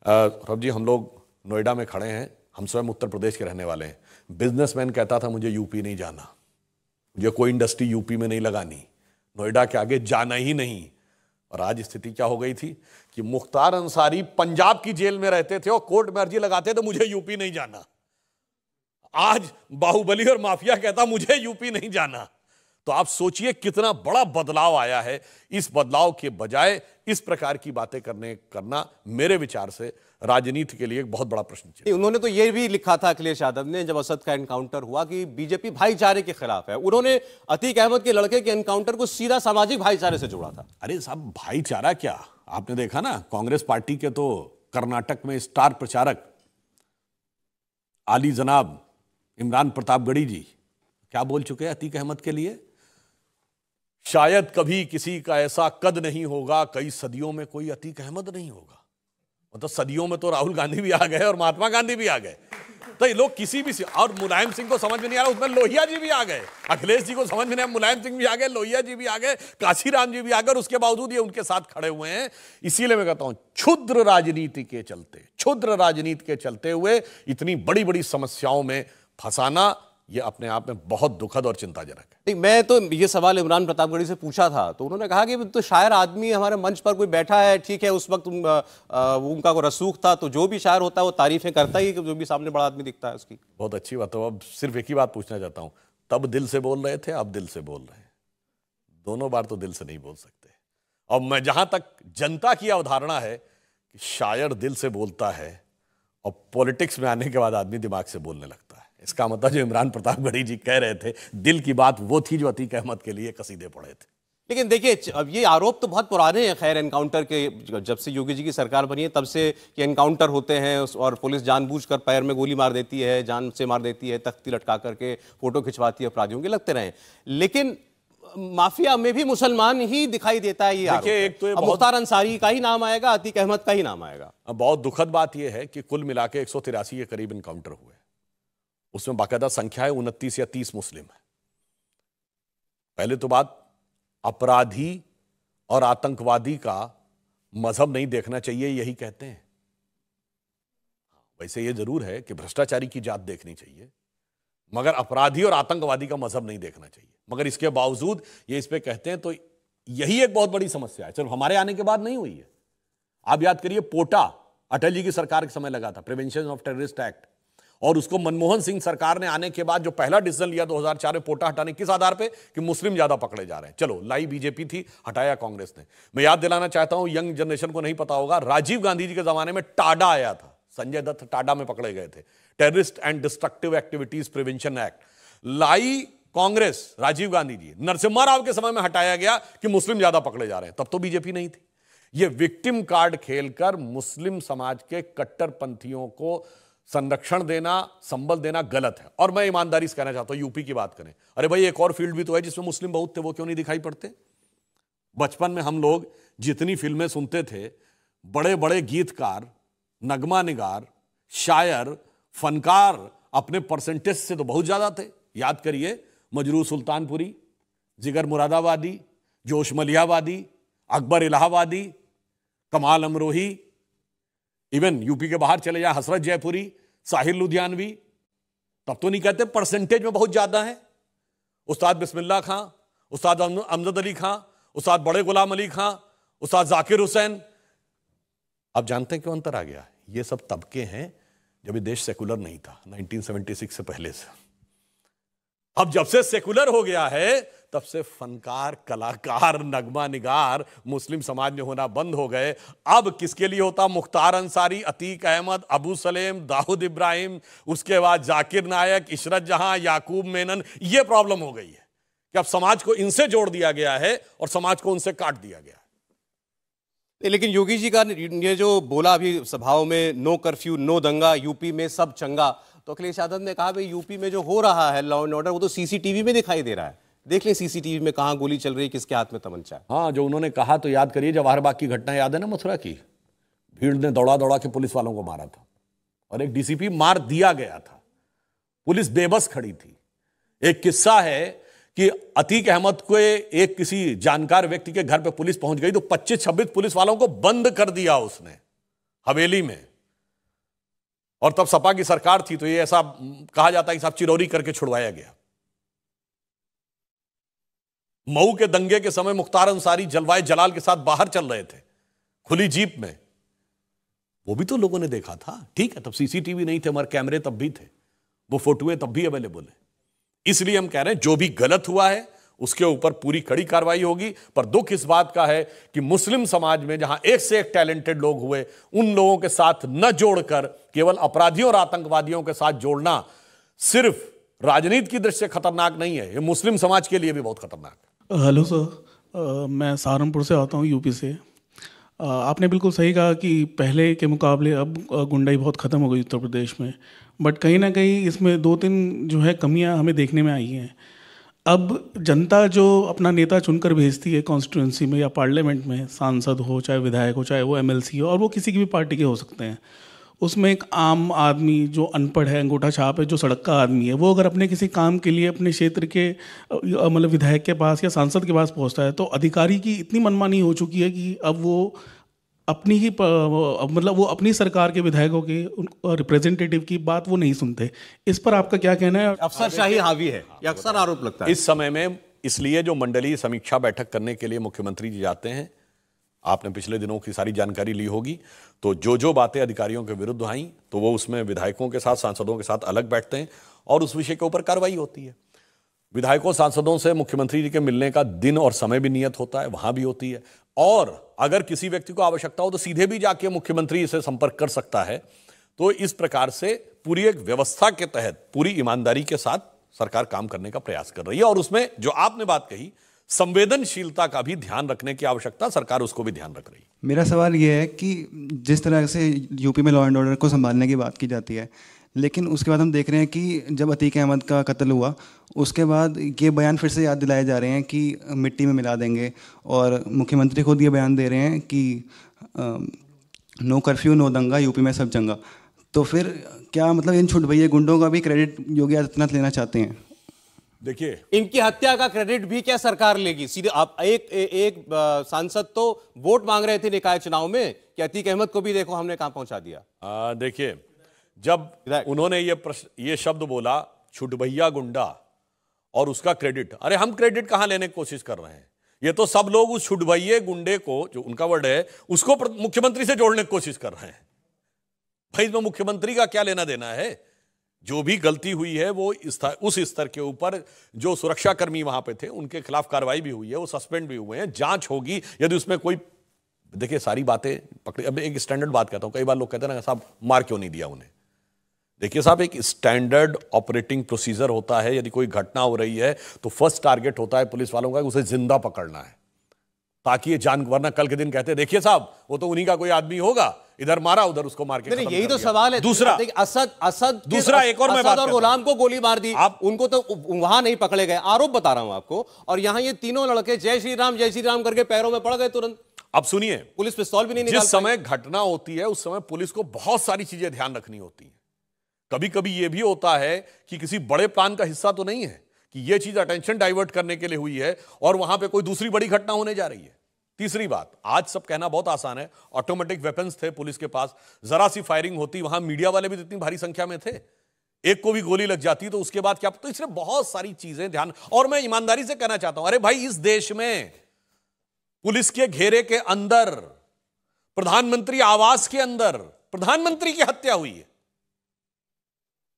रब जी, हम लोग नोएडा में खड़े हैं, हम स्वयं उत्तर प्रदेश के रहने वाले हैं। बिजनेसमैन कहता था मुझे यूपी नहीं जाना, मुझे कोई इंडस्ट्री यूपी में नहीं लगानी, नोएडा के आगे जाना ही नहीं। और आज स्थिति क्या हो गई थी कि मुख्तार अंसारी पंजाब की जेल में रहते थे और कोर्ट में अर्जी लगाते थे मुझे यूपी नहीं जाना। आज बाहुबली और माफिया कहता मुझे यूपी नहीं जाना। तो आप सोचिए कितना बड़ा बदलाव आया है। इस बदलाव के बजाय इस प्रकार की बातें करना मेरे विचार से राजनीति के लिए एक बहुत बड़ा प्रश्न है। उन्होंने तो ये भी लिखा था अखिलेश यादव ने, जब असद का एनकाउंटर हुआ, कि बीजेपी भाईचारे के खिलाफ है। उन्होंने अतीक अहमद के लड़के के एनकाउंटर को सीधा सामाजिक भाईचारे से जोड़ा था। अरे साहब, भाईचारा क्या, आपने देखा ना कांग्रेस पार्टी के तो कर्नाटक में स्टार प्रचारक आली जनाब इमरान प्रतापगढ़ी जी क्या बोल चुके हैं अतीक अहमद के लिए? शायद कभी किसी का ऐसा कद नहीं होगा, कई सदियों में कोई अतीक अहमद नहीं होगा। मतलब सदियों में तो राहुल गांधी भी आ गए और महात्मा गांधी भी आ गए, तो ये लोग किसी भी और मुलायम सिंह को समझ में नहीं आ रहा, उसमें लोहिया जी भी आ गए, अखिलेश जी को समझ में नहीं, मुलायम सिंह भी आ गए, लोहिया जी भी आ गए, काशीराम जी भी आ गए, और उसके बावजूद ये उनके साथ खड़े हुए हैं। इसीलिए मैं कहता हूं क्षुद्र राजनीति के चलते हुए इतनी बड़ी बड़ी समस्याओं में फंसाना ये अपने आप में बहुत दुखद और चिंताजनक है। नहीं, मैं तो ये सवाल इमरान प्रतापगढ़ी से पूछा था तो उन्होंने कहा कि तो शायर आदमी हमारे मंच पर कोई बैठा है, ठीक है, उस वक्त उनका को रसूख था, तो जो भी शायर होता है वो तारीफें करता ही, जो भी सामने बड़ा आदमी दिखता है उसकी। बहुत अच्छी बात है। अब सिर्फ एक ही बात पूछना चाहता हूं, तब दिल से बोल रहे थे, अब दिल से बोल रहे हैं, दोनों बार तो दिल से नहीं बोल सकते। अब मैं जहां तक जनता की अवधारणा है कि शायर दिल से बोलता है और पॉलिटिक्स में आने के बाद आदमी दिमाग से बोलने लगता है, इसका मतलब जो इमरान प्रतापगढ़ी जी कह रहे थे, दिल की बात वो थी जो अतीक अहमद के लिए कसीदे पड़े थे। लेकिन देखिए, अब ये आरोप तो बहुत पुराने हैं, खैर एनकाउंटर के, जब से योगी जी की सरकार बनी है तब से कि एनकाउंटर होते हैं और पुलिस जानबूझकर पैर में गोली मार देती है, जान से मार देती है, तख्ती लटका करके फोटो खिंचवाती है अपराधियों के, लगते रहे। लेकिन माफिया में भी मुसलमान ही दिखाई देता है ये आरोप। एक तो अब मुख्तार अंसारी का ही नाम आएगा, अतीक अहमद का ही नाम आएगा। अब बहुत दुखद बात यह है कि कुल मिला के 183 के करीब इनकाउंटर हुए, उसमें बाकायदा संख्या है 29 या 30 मुस्लिम है। पहले तो बात, अपराधी और आतंकवादी का मजहब नहीं देखना चाहिए, यही कहते हैं। वैसे ये जरूर है कि भ्रष्टाचारी की जात देखनी चाहिए, मगर अपराधी और आतंकवादी का मजहब नहीं देखना चाहिए। मगर इसके बावजूद ये इस पे कहते हैं, तो यही एक बहुत बड़ी समस्या है। सिर्फ हमारे आने के बाद नहीं हुई है। आप याद करिए, पोटा अटल जी की सरकार के समय लगा था, प्रिवेंशन ऑफ टेररिस्ट एक्ट, और उसको मनमोहन सिंह सरकार ने आने के बाद जो पहला डिसीजन लिया 2004 में पोटा हटाने, किस आधार पे कि मुस्लिम ज्यादा पकड़े जा रहे हैं। चलो, लाई बीजेपी थी, हटाया कांग्रेस ने। मैं याद दिलाना चाहता हूं, यंग जनरेशन को नहीं पता होगा, राजीव गांधी जी के जमाने में टाडा आया था, संजय दत्त टाडा में पकड़े गए थे, terrorist and destructive activities prevention act. लाई कांग्रेस, राजीव गांधी जी, नरसिम्हा राव के समय में हटाया गया कि मुस्लिम ज्यादा पकड़े जा रहे हैं, तब तो बीजेपी नहीं थी। यह विक्टिम कार्ड खेलकर मुस्लिम समाज के कट्टरपंथियों को संरक्षण देना, संबल देना गलत है। और मैं ईमानदारी से कहना चाहता हूं, यूपी की बात करें, अरे भाई एक और फील्ड भी तो है जिसमें मुस्लिम बहुत थे, वो क्यों नहीं दिखाई पड़ते? बचपन में हम लोग जितनी फिल्में सुनते थे, बड़े बड़े गीतकार, नगमा निगार, शायर, फनकार अपने परसेंटेज से तो बहुत ज्यादा थे। याद करिए, मजरू सुल्तानपुरी, जिगर मुरादाबादी, जोश मलियाबादी, अकबर इलाहाबादी, कमाल अमरोही, इवन यूपी के बाहर चले जाए, हसरत जयपुरी, साहिल लुधियानवी, तब तो नहीं कहते परसेंटेज में बहुत ज्यादा है। उस्ताद बिस्मिल्लाह खां, उस्ताद अमजद अली खां, उस्ताद बड़े गुलाम अली खां, उस्ताद जाकिर हुसैन। अब जानते हैं क्यों अंतर आ गया? ये सब तबके हैं जब ये देश सेकुलर नहीं था, 1976 से पहले से। अब जब से सेकुलर हो गया है, तब से फनकार, कलाकार, नगमा निगार मुस्लिम समाज में होना बंद हो गए। अब किसके लिए होता? मुख्तार अंसारी, अतीक अहमद, अबू सलेम, दाऊद इब्राहिम, उसके बाद जाकिर नायक, इशरत जहां, याकूब मेनन। ये प्रॉब्लम हो गई है कि अब समाज को इनसे जोड़ दिया गया है और समाज को उनसे काट दिया गया है। लेकिन योगी जी का ये जो बोला अभी सभाओं में, नो कर्फ्यू, नो दंगा, यूपी में सब चंगा, तो अखिलेश यादव ने कहा भाई यूपी में जो हो रहा है लॉ एंड ऑर्डर, वो तो सीसीटीवी में दिखाई दे रहा है। देख लें सीसीटीवी में कहां गोली चल रही है, किसके हाथ में तमंचा है। हाँ, जो उन्होंने कहा तो याद करिए, जवाहर बाग की घटना याद है ना, मथुरा की? भीड़ ने दौड़ा दौड़ा के पुलिस वालों को मारा था और एक डीसीपी मार दिया गया था, पुलिस बेबस खड़ी थी। एक किस्सा है कि अतीक अहमद को एक किसी जानकार व्यक्ति के घर पे पुलिस पहुंच गई तो 25-26 पुलिस वालों को बंद कर दिया उसने हवेली में, और तब सपा की सरकार थी, तो ये ऐसा कहा जाता है कि साहब चिरौरी करके छुड़वाया गया। मऊ के दंगे के समय मुख्तार अंसारी जलवाए जलाल के साथ बाहर चल रहे थे खुली जीप में, वो भी तो लोगों ने देखा था। ठीक है, तब सीसीटीवी नहीं थे, मगर कैमरे तब भी थे, वो फोटोएं तब भी अवेलेबल है। इसलिए हम कह रहे हैं जो भी गलत हुआ है उसके ऊपर पूरी कड़ी कार्रवाई होगी। पर दुख इस बात का है कि मुस्लिम समाज में जहां एक से एक टैलेंटेड लोग हुए, उन लोगों के साथ न जोड़कर केवल अपराधियों और आतंकवादियों के साथ जोड़ना सिर्फ राजनीति की दृष्टि से खतरनाक नहीं है, ये मुस्लिम समाज के लिए भी बहुत खतरनाक है। हेलो सर, मैं सहारनपुर से आता हूँ, यूपी से। आपने बिल्कुल सही कहा कि पहले के मुकाबले अब गुंडाई बहुत ख़त्म हो गई उत्तर प्रदेश में, बट कहीं ना कहीं इसमें 2-3 जो है कमियां हमें देखने में आई हैं। अब जनता जो अपना नेता चुनकर भेजती है कॉन्स्टिट्यूंसी में या पार्लियामेंट में, सांसद हो चाहे विधायक हो चाहे वो एमएलसी हो, और वो किसी की भी पार्टी के हो सकते हैं, उसमें एक आम आदमी जो अनपढ़ है, अंगूठा छाप है, जो सड़क का आदमी है, वो अगर अपने किसी काम के लिए अपने क्षेत्र के मतलब विधायक के पास या सांसद के पास पहुंचता है, तो अधिकारी की इतनी मनमानी हो चुकी है कि अब वो अपनी ही मतलब वो अपनी सरकार के विधायकों के रिप्रेजेंटेटिव की बात वो नहीं सुनते। इस पर आपका क्या कहना है? अफसरशाही हावी है, ये अक्सर आरोप लगता है इस समय में। इसलिए जो मंडलीय समीक्षा बैठक करने के लिए मुख्यमंत्री जी जाते हैं, आपने पिछले दिनों की सारी जानकारी ली होगी, तो जो बातें अधिकारियों के विरुद्ध आई तो वो उसमें विधायकों के साथ, सांसदों के साथ अलग बैठते हैं और उस विषय के ऊपर कार्रवाई होती है। विधायकों, सांसदों से मुख्यमंत्री जी के मिलने का दिन और समय भी नियत होता है, वहां भी होती है। और अगर किसी व्यक्ति को आवश्यकता हो तो सीधे भी जाके मुख्यमंत्री से संपर्क कर सकता है। तो इस प्रकार से पूरी एक व्यवस्था के तहत पूरी ईमानदारी के साथ सरकार काम करने का प्रयास कर रही है। और उसमें जो आपने बात कही, संवेदनशीलता का भी ध्यान रखने की आवश्यकता, सरकार उसको भी ध्यान रख रही है। मेरा सवाल यह है कि जिस तरह से यूपी में लॉ एंड ऑर्डर को संभालने की बात की जाती है, लेकिन उसके बाद हम देख रहे हैं कि जब अतीक अहमद का कत्ल हुआ उसके बाद ये बयान फिर से याद दिलाए जा रहे हैं कि मिट्टी में मिला देंगे, और मुख्यमंत्री खुद ये बयान दे रहे हैं कि नो कर्फ्यू नो दंगा, यूपी में सब जंगा। तो फिर क्या मतलब इन छुटभैया गुंडों का भी क्रेडिट योगी आदित्यनाथ लेना चाहते हैं? देखिए, इनकी हत्या का क्रेडिट भी क्या सरकार लेगी? सीधे आप एक सांसद तो वोट मांग रहे थे निकाय चुनाव में कि अतीक अहमद को भी देखो हमने कहां पहुंचा दिया। देखिए, जब उन्होंने ये शब्द बोला छुटभैया गुंडा और उसका क्रेडिट, अरे हम क्रेडिट कहां लेने की कोशिश कर रहे हैं? ये तो सब लोग उस छुटभैये गुंडे को, जो उनका वर्ड है, उसको मुख्यमंत्री से जोड़ने की कोशिश कर रहे हैं। भाई इसमें मुख्यमंत्री का क्या लेना देना है? जो भी गलती हुई है वो उस स्तर के ऊपर जो सुरक्षाकर्मी वहां पे थे उनके खिलाफ कार्रवाई भी हुई है, वो सस्पेंड भी हुए हैं, जांच होगी। यदि उसमें कोई, देखिए सारी बातें पकड़ी। अब एक स्टैंडर्ड बात कहता हूं, कई बार लोग कहते हैं ना साहब मार क्यों नहीं दिया उन्हें। देखिए साहब, एक स्टैंडर्ड ऑपरेटिंग प्रोसीजर होता है। यदि कोई घटना हो रही है तो फर्स्ट टारगेट होता है पुलिस वालों का उसे जिंदा पकड़ना है, ताकि ये जान, वरना कल के दिन कहते देखिए साहब वो तो उन्हीं का कोई आदमी होगा, इधर मारा उधर उसको मार के खत्म यही कर तो दिया। सवाल है। दूसरा दूसरा एक और मैं बात और गुलाम को गोली मार दी, आप उनको तो वहां नहीं पकड़े गए, आरोप बता रहा हूं आपको। और यहां ये तीनों लड़के जय श्री राम करके पैरों में पड़ गए तुरंत। अब सुनिए, पुलिस पिस्तौल भी नहीं निकाल जिस समय घटना होती है उस समय पुलिस को बहुत सारी चीजें ध्यान रखनी होती है। कभी कभी यह भी होता है कि किसी बड़े प्लान का हिस्सा तो नहीं है कि यह चीज अटेंशन डाइवर्ट करने के लिए हुई है और वहां पे कोई दूसरी बड़ी घटना होने जा रही है। तीसरी बात, आज सब कहना बहुत आसान है, ऑटोमेटिक वेपन्स थे पुलिस के पास, जरा सी फायरिंग होती, वहां मीडिया वाले भी इतनी भारी संख्या में थे, एक को भी गोली लग जाती तो उसके बाद क्या। तो इसमें बहुत सारी चीजें ध्यान। और मैं ईमानदारी से कहना चाहता हूं, अरे भाई इस देश में पुलिस के घेरे के अंदर, प्रधानमंत्री आवास के अंदर प्रधानमंत्री की हत्या हुई है।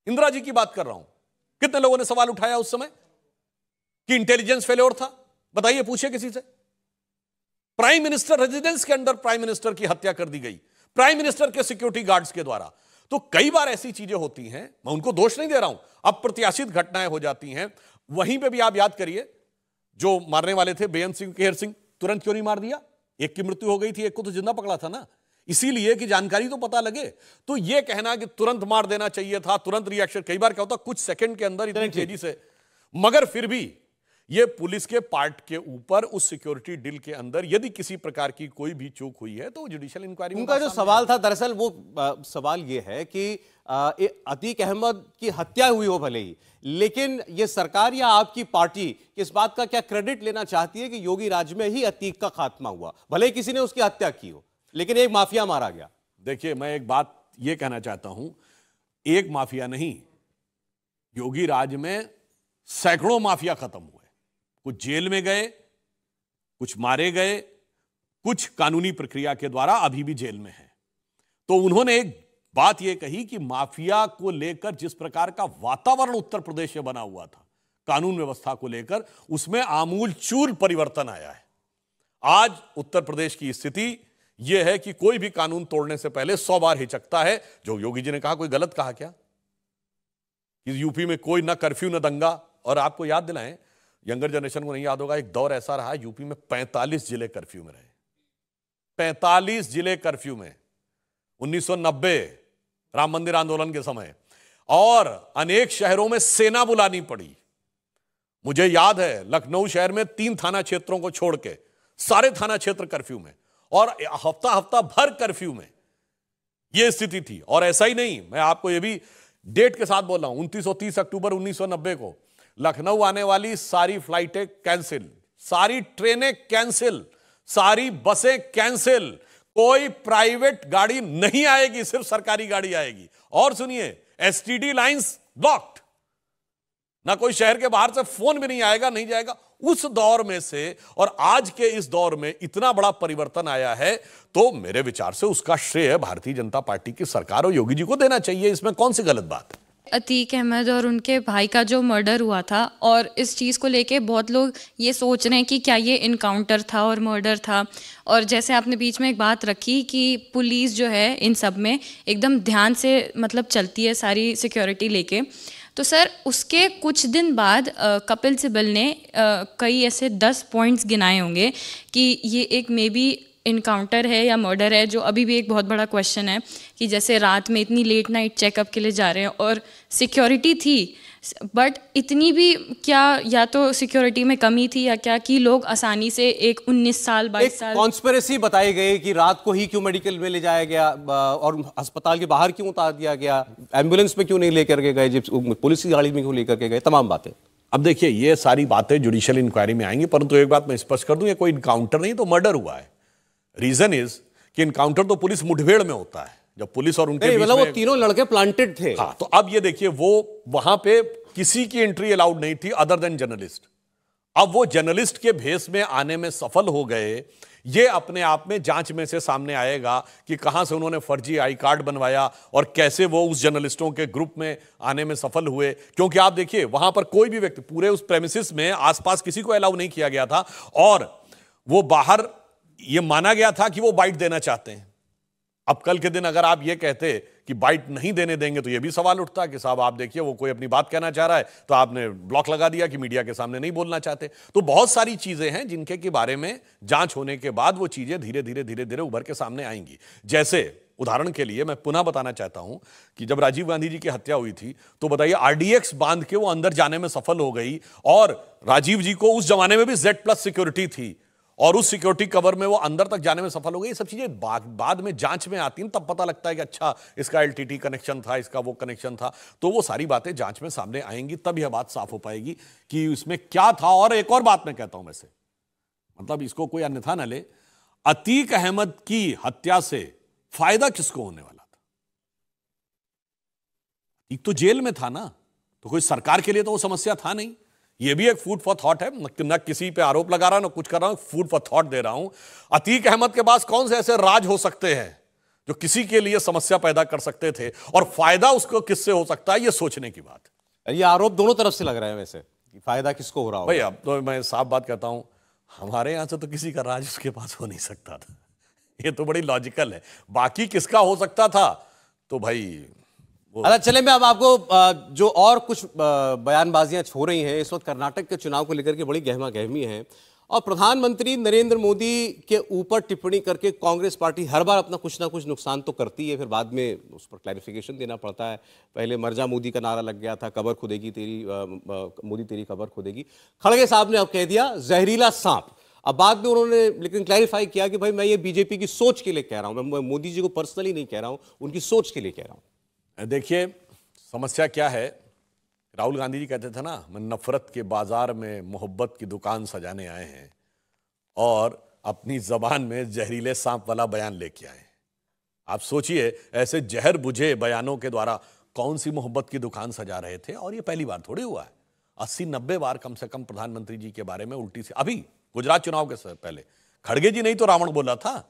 इंदिरा जी की बात कर रहा हूं। कितने लोगों ने सवाल उठाया उस समय कि इंटेलिजेंस फेल्योर था? बताइए, पूछिए किसी से। प्राइम मिनिस्टर रेजिडेंस के अंदर प्राइम मिनिस्टर की हत्या कर दी गई, प्राइम मिनिस्टर के सिक्योरिटी गार्ड्स के द्वारा। तो कई बार ऐसी चीजें होती हैं, मैं उनको दोष नहीं दे रहा हूं, अप्रत्याशित घटनाएं हो जाती हैं। वहीं पे भी आप याद करिए, जो मारने वाले थे बेअंत सिंह, केहर सिंह, तुरंत क्यों नहीं मार दिया? एक की मृत्यु हो गई थी, एक को तो जिंदा पकड़ा था ना, इसीलिए कि जानकारी तो पता लगे। तो यह कहना कि तुरंत मार देना चाहिए था, तुरंत रिएक्शन, कई बार क्या होता कुछ सेकंड के अंदर इतनी तेजी से, मगर फिर भी ये पुलिस के पार्ट के ऊपर उस सिक्योरिटी डील के अंदर यदि किसी प्रकार की कोई भी चूक हुई है तो जुडिशियल इंक्वायरी। उनका जो सवाल था दरअसल वो सवाल ये है कि अतीक अहमद की हत्या हुई हो भले ही, लेकिन ये सरकार या आपकी पार्टी इस बात का क्या क्रेडिट लेना चाहती है कि योगी राज में ही अतीक का खात्मा हुआ? भले ही किसी ने उसकी हत्या की हो, लेकिन एक माफिया मारा गया। देखिए, मैं एक बात यह कहना चाहता हूं, एक माफिया नहीं, योगी राज में सैकड़ों माफिया खत्म हुए। कुछ जेल में गए, कुछ मारे गए, कुछ कानूनी प्रक्रिया के द्वारा अभी भी जेल में हैं। तो उन्होंने एक बात यह कही कि माफिया को लेकर जिस प्रकार का वातावरण उत्तर प्रदेश में बना हुआ था कानून व्यवस्था को लेकर, उसमें आमूलचूल परिवर्तन आया है। आज उत्तर प्रदेश की स्थिति यह है कि कोई भी कानून तोड़ने से पहले 100 बार हिचकता है। जो योगी जी ने कहा, कोई गलत कहा क्या कि यूपी में कोई ना कर्फ्यू ना दंगा? और आपको याद दिलाएं, यंगर जनरेशन को नहीं याद होगा, एक दौर ऐसा रहा यूपी में 45 जिले कर्फ्यू में रहे। 45 जिले कर्फ्यू में 1990 राम मंदिर आंदोलन के समय, और अनेक शहरों में सेना बुलानी पड़ी। मुझे याद है लखनऊ शहर में 3 थाना क्षेत्रों को छोड़ के सारे थाना क्षेत्र कर्फ्यू में, और हफ्ता हफ्ता भर कर्फ्यू में यह स्थिति थी। और ऐसा ही नहीं, मैं आपको यह भी डेट के साथ बोल रहा हूं, 2930 अक्टूबर 1990 को लखनऊ आने वाली सारी फ्लाइटें कैंसिल, सारी ट्रेनें कैंसिल, सारी बसें कैंसिल, कोई प्राइवेट गाड़ी नहीं आएगी, सिर्फ सरकारी गाड़ी आएगी। और सुनिए, एसटीडी लाइंस ब्लॉक्ड, ना कोई शहर के बाहर से फोन भी नहीं आएगा, नहीं जाएगा। उस दौर में से और आज के इस दौर में इतना बड़ा परिवर्तन आया है, तो मेरे विचार से उसका श्रेय भारतीय जनता पार्टी की सरकार और योगी जी को देना चाहिए। इसमें कौन सी गलत बात है? अतीक अहमद और उनके भाई का जो मर्डर हुआ था, और इस चीज़ को लेके बहुत लोग ये सोच रहे हैं कि क्या ये इनकाउंटर था और मर्डर था। और जैसे आपने बीच में एक बात रखी कि पुलिस जो है इन सब में एकदम ध्यान से मतलब चलती है सारी सिक्योरिटी लेके, तो सर उसके कुछ दिन बाद कपिल सिब्बल ने कई ऐसे 10 पॉइंट्स गिनाए होंगे कि ये एक मे बी इनकाउंटर है या मर्डर है, जो अभी भी एक बहुत बड़ा क्वेश्चन है कि जैसे रात में इतनी लेट नाइट चेकअप के लिए जा रहे हैं और सिक्योरिटी थी, बट इतनी भी क्या या तो सिक्योरिटी में कमी थी या क्या कि लोग आसानी से एक 19 साल 22 साल कॉन्स्पिरेसी बताई गई कि रात को ही क्यों मेडिकल में ले जाया गया और अस्पताल के बाहर क्यों उतार दिया गया, एम्बुलेंस में क्यों नहीं लेकर के गए, पुलिस की गाड़ी में क्यों लेकर के गए, तमाम बातें। अब देखिए, ये सारी बातें जुडिशियल इंक्वायरी में आएंगी, परंतु एक बात मैं स्पष्ट कर दूं, ये कोई इनकाउंटर नहीं तो मर्डर हुआ है। रीजन इज कि इनकाउंटर तो पुलिस मुठभेड़ में होता है, जब पुलिस और उनके मतलब वो तीनों लड़के प्लांटेड थे। हाँ, तो अब ये देखिए, वो वहां पे किसी की एंट्री अलाउड नहीं थी अदर देन जर्नलिस्ट। अब वो जर्नलिस्ट के भेष में आने में सफल हो गए, ये अपने आप में जांच में से सामने आएगा कि कहां से उन्होंने फर्जी आई कार्ड बनवाया और कैसे वो उस जर्नलिस्टों के ग्रुप में आने में सफल हुए। क्योंकि आप देखिए, वहां पर कोई भी व्यक्ति पूरे उस प्रेमिसिस में आसपास किसी को अलाउ नहीं किया गया था, और वो बाहर ये माना गया था कि वो बाइट देना चाहते हैं। अब कल के दिन अगर आप ये कहते कि बाइट नहीं देने देंगे, तो ये भी सवाल उठता कि साहब आप देखिए, वो कोई अपनी बात कहना चाह रहा है तो आपने ब्लॉक लगा दिया कि मीडिया के सामने नहीं बोलना चाहते। तो बहुत सारी चीजें हैं जिनके के बारे में जांच होने के बाद वो चीजें धीरे धीरे उभर के सामने आएंगी। जैसे उदाहरण के लिए मैं पुनः बताना चाहता हूं कि जब राजीव गांधी जी की हत्या हुई थी, तो बताइए आरडीएक्स बांध के वो अंदर जाने में सफल हो गई, और राजीव जी को उस जमाने में भी Z+ सिक्योरिटी थी, और उस सिक्योरिटी कवर में वो अंदर तक जाने में सफल हो गई। ये सब चीजें बाद में जांच में आती हैं, तब पता लगता है कि अच्छा इसका LTT कनेक्शन था, इसका वो कनेक्शन था। तो वो सारी बातें जांच में सामने आएंगी, तब यह बात साफ हो पाएगी कि इसमें क्या था। और एक और बात मैं कहता हूं, वैसे मतलब इसको कोई अन्यथा ना ले, अतीक अहमद की हत्या से फायदा किसको होने वाला था? एक तो जेल में था ना, तो कोई सरकार के लिए तो वो समस्या था नहीं। ये भी एक फूड फॉर थॉट है, न किसी पे आरोप लगा रहा हूं, न कुछ कर रहा हूं, फूड फॉर थॉट दे रहा हूं। अतीक अहमद के पास कौन से ऐसे राज हो सकते हैं जो किसी के लिए समस्या पैदा कर सकते थे, और फायदा उसको किससे हो सकता है, ये सोचने की बात है। ये आरोप दोनों तरफ से लग रहा है वैसे कि फायदा किसको हो रहा होगा। भाई अब तो मैं साफ बात कहता हूं, हमारे यहां से तो किसी का राज उसके पास हो नहीं सकता था, ये तो बड़ी लॉजिकल है। बाकी किसका हो सकता था, तो भाई अच्छा चले, मैं अब आपको जो और कुछ बयानबाजियां हो रही हैं इस वक्त कर्नाटक के चुनाव को लेकर के, बड़ी गहमा गहमी है, और प्रधानमंत्री नरेंद्र मोदी के ऊपर टिप्पणी करके कांग्रेस पार्टी हर बार अपना कुछ ना कुछ नुकसान तो करती है, फिर बाद में उस पर क्लैरिफिकेशन देना पड़ता है। पहले मर्जा मोदी का नारा लग गया था, कबर खुदेगी तेरी, मोदी तेरी कबर खुदेगी। खड़गे साहब ने अब कह दिया जहरीला सांप। अब बाद में उन्होंने लेकिन क्लैरिफाई किया कि भाई मैं ये बीजेपी की सोच के लिए कह रहा हूं, मैं मोदी जी को पर्सनली नहीं कह रहा हूं, उनकी सोच के लिए कह रहा हूं। देखिए समस्या क्या है, राहुल गांधी जी कहते थे ना, मैं नफरत के बाजार में मोहब्बत की दुकान सजाने आए हैं, और अपनी जबान में जहरीले सांप वाला बयान लेके आए। आप सोचिए, ऐसे जहर बुझे बयानों के द्वारा कौन सी मोहब्बत की दुकान सजा रहे थे। और ये पहली बार थोड़ी हुआ है, 80-90 बार कम से कम प्रधानमंत्री जी के बारे में उल्टी से। अभी गुजरात चुनाव के पहले खड़गे जी नहीं तो रावण बोला था।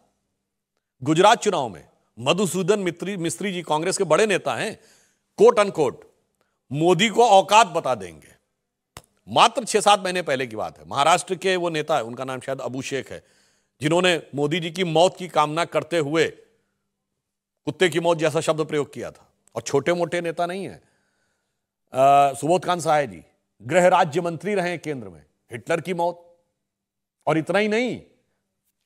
गुजरात चुनाव में मधुसूदन मिस्त्री जी, कांग्रेस के बड़े नेता हैं, कोट अनकोट मोदी को औकात बता देंगे। मात्र 6-7 महीने पहले की बात है। महाराष्ट्र के वो नेता है, उनका नाम शायद अबू शेख है, जिन्होंने मोदी जी की मौत की कामना करते हुए कुत्ते की मौत जैसा शब्द प्रयोग किया था। और छोटे मोटे नेता नहीं है। सुबोध कांत सहाय जी गृह राज्य मंत्री रहे केंद्र में, हिटलर की मौत। और इतना ही नहीं,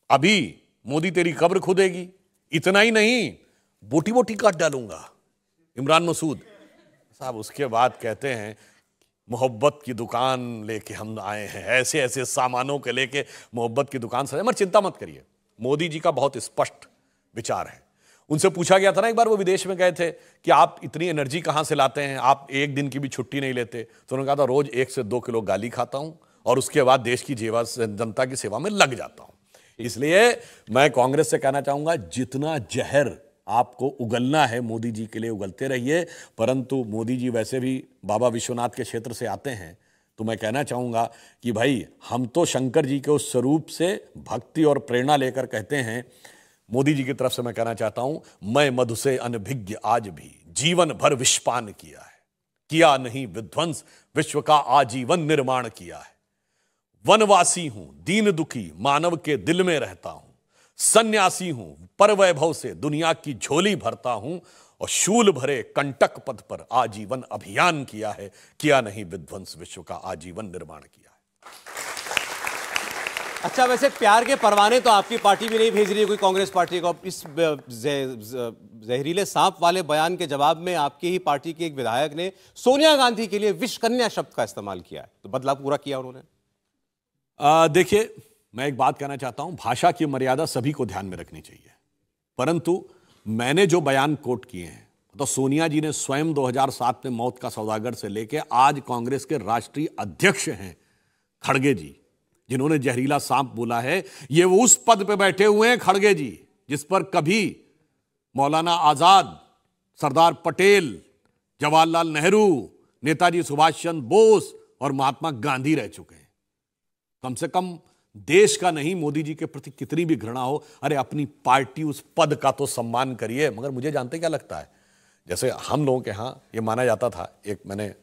अभी मोदी तेरी कब्र खुदेगी। इतना ही नहीं, बोटी बोटी काट डालूंगा, इमरान मसूद साहब। उसके बाद कहते हैं मोहब्बत की दुकान लेके हम आए हैं, ऐसे ऐसे सामानों के लेके मोहब्बत की दुकान सजे। मगर चिंता मत करिए, मोदी जी का बहुत स्पष्ट विचार है। उनसे पूछा गया था ना, एक बार वो विदेश में गए थे, कि आप इतनी एनर्जी कहां से लाते हैं, आप एक दिन की भी छुट्टी नहीं लेते। तो उन्होंने कहा था, रोज 1 से 2 किलो गाली खाता हूं और उसके बाद देश की जनता की सेवा में लग जाता हूं। इसलिए मैं कांग्रेस से कहना चाहूंगा, जितना जहर आपको उगलना है मोदी जी के लिए उगलते रहिए, परंतु मोदी जी वैसे भी बाबा विश्वनाथ के क्षेत्र से आते हैं, तो मैं कहना चाहूंगा कि भाई हम तो शंकर जी के उस स्वरूप से भक्ति और प्रेरणा लेकर कहते हैं। मोदी जी की तरफ से मैं कहना चाहता हूं, मैं मधु से अनभिज्ञ आज भी जीवन भर विषपान किया नहीं विध्वंस, विश्व का आजीवन निर्माण किया है। वनवासी हूं, दीन दुखी मानव के दिल में रहता हूं, सन्यासी हूं, पर वैभव से दुनिया की झोली भरता हूं, और शूल भरे कंटक पथ पर आजीवन अभियान किया नहीं विध्वंस, विश्व का आजीवन निर्माण किया है। अच्छा, वैसे प्यार के परवाने तो आपकी पार्टी भी नहीं भेज रही है कोई कांग्रेस पार्टी को। इस जहरीले सांप वाले बयान के जवाब में आपकी ही पार्टी के एक विधायक ने सोनिया गांधी के लिए विष कन्या शब्द का इस्तेमाल किया है, तो बदला पूरा किया उन्होंने। देखिए, मैं एक बात कहना चाहता हूं, भाषा की मर्यादा सभी को ध्यान में रखनी चाहिए, परंतु मैंने जो बयान कोट किए हैं, तो सोनिया जी ने स्वयं 2007 में मौत का सौदागर से लेके आज कांग्रेस के राष्ट्रीय अध्यक्ष हैं खड़गे जी, जिन्होंने जहरीला सांप बोला है, ये वो उस पद पे बैठे हुए हैं खड़गे जी जिस पर कभी मौलाना आजाद, सरदार पटेल, जवाहरलाल नेहरू, नेताजी सुभाष चंद्र बोस और महात्मा गांधी रह चुके हैं। कम से कम देश का नहीं, मोदी जी के प्रति कितनी भी घृणा हो, अरे अपनी पार्टी उस पद का तो सम्मान करिए। मगर मुझे जानते क्या लगता है, जैसे हम लोगों के यहाँ ये माना जाता था, एक मैंने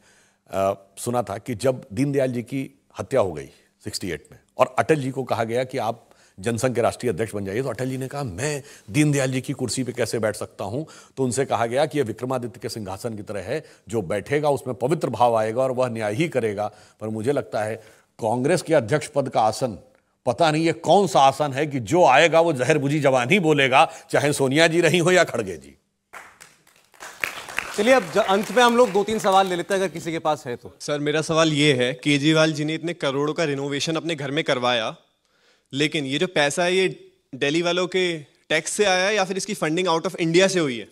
सुना था कि जब दीनदयाल जी की हत्या हो गई 68 में और अटल जी को कहा गया कि आप जनसंघ के राष्ट्रीय अध्यक्ष बन जाइए, तो अटल जी ने कहा मैं दीनदयाल जी की कुर्सी पे कैसे बैठ सकता हूं। तो उनसे कहा गया कि यह विक्रमादित्य के सिंहासन की तरह है, जो बैठेगा उसमें पवित्र भाव आएगा और वह न्याय ही करेगा। पर मुझे लगता है कांग्रेस के अध्यक्ष पद का आसन, पता नहीं ये कौन सा आसन है कि जो आएगा वो जहर बुझी जबान ही बोलेगा, चाहे सोनिया जी रही हो या खड़गे जी। चलिए, अब अंत में हम लोग 2-3 सवाल ले लेते हैं, अगर किसी के पास है तो। सर, मेरा सवाल ये है, केजरीवाल जी ने इतने करोड़ों का रिनोवेशन अपने घर में करवाया, लेकिन ये जो पैसा है ये दिल्ली वालों के टैक्स से आया है या फिर इसकी फंडिंग आउट ऑफ इंडिया से हुई है?